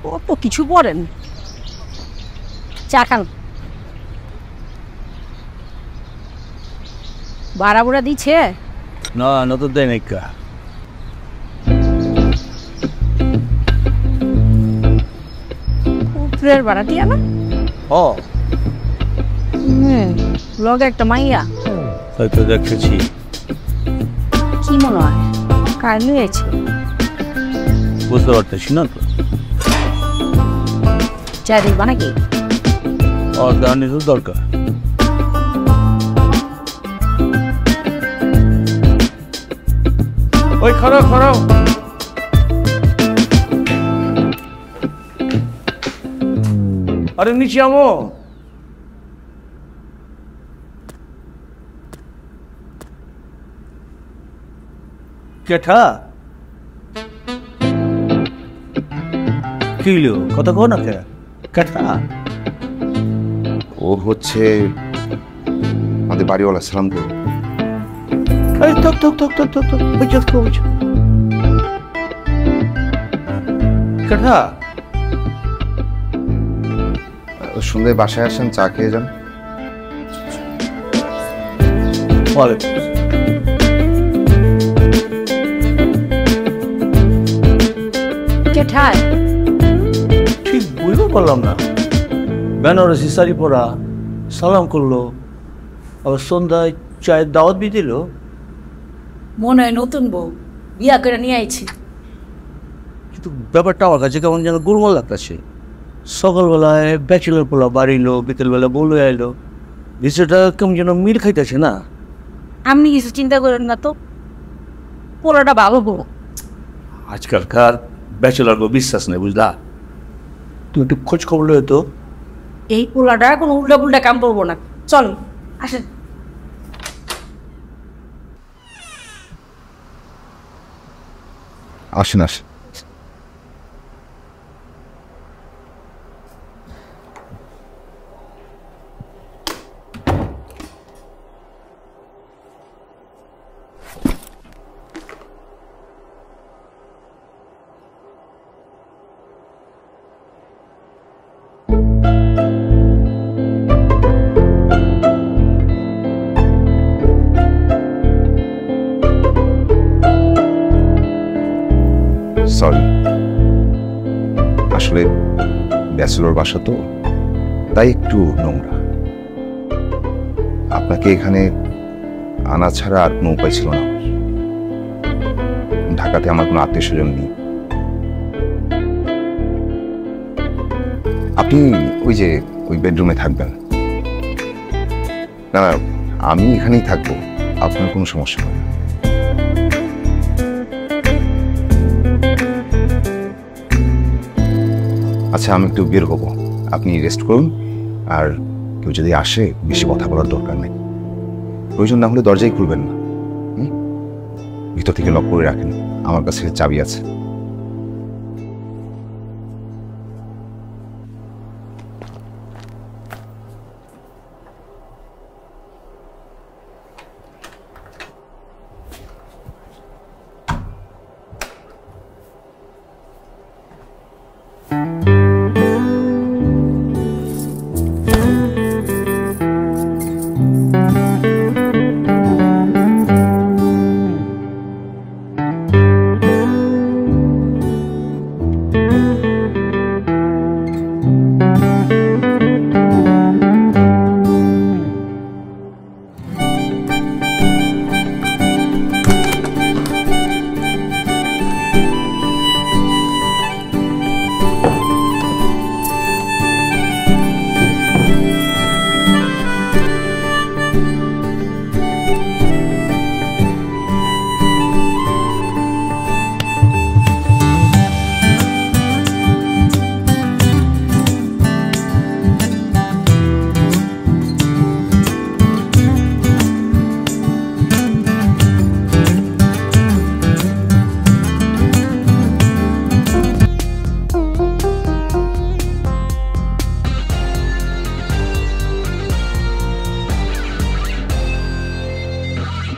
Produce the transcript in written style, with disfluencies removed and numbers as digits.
কত কিছু পড়েন। চা খান। ভাড়া বুড়া দিচ্ছে? না, নতুন দেয় নাই কা। উপরের ভাড়া দিয়া না? ও লগে একটা মাইয়া। হয়তো দেখেছি। কি মনে হয় কার নিয়েছে? বুঝতে পারতেছি না তো। চা দিবা নাকি? আর দাঁড়ানি তো দরকার। ওই খারাপ খারাপ। আরে নিচে আমো। কেঠা কিলো কথা কো না কে কেঠা? ও হচ্ছে আমাদের বাড়িওয়ালা সালাম করো। আরে থাক থাক থাক থাক থাক থাক বুঝছ তো বুঝছ কেঠা। সন্ধ্যায় বাসায় আসেন, চা খেয়ে যান। ওয়ালাইকুম কেঠায়? ঠিক বুঝতে পারলাম না। বেনারসি শাড়ি পরা, সালাম করলো, আবার সন্ধ্যায় চায়ের দাওয়াত দিয়ে দিল। মনে হয় নতুন বউ, বিয়া করে নিয়ে আইছি। কিন্তু ব্যাপারটা আমার কাছে কেমন যেন গোলমাল লাগতেছে। সকালবেলায় ব্যাচেলার পোলা বাড়িলো, বিকেলবেলা বলে আইলো, বিষয়টা কেমন যেন মিল খাইতেছে না। আপনি কিছু চিন্তা করেন না তো, পোলাটা ভালো বউ। আজকালকার ব্যাচেলার গো বিশ্বাস নেই, বুঝলা? তুমি একটু খোঁজ খবর লয় তো। এই পোলাটা কোনো উল্টা পুল্টা কাম করবো না। চল আসেন। আসেন আসেন। সরি, আসলে ব্যাচেলর বাসা তো, তাই একটু নোংরা। আপনাকে এখানে আনা ছাড়া আর কোনো উপায় ছিল না আমার। ঢাকাতে আমার কোনো আত্মীয় স্বজন নেই। আপনি ওই যে ওই বেডরুমে থাকবেন। না, আমি এখানেই থাকবো, আপনার কোনো সমস্যা হবে না। আচ্ছা, আমি একটু বের হবো, আপনি রেস্ট করুন। আর কেউ যদি আসে, বেশি কথা বলার দরকার নেই। প্রয়োজন না হলে দরজাই খুলবেন না, ভিতর থেকে লক করে রাখেন। আমার কাছে চাবি আছে।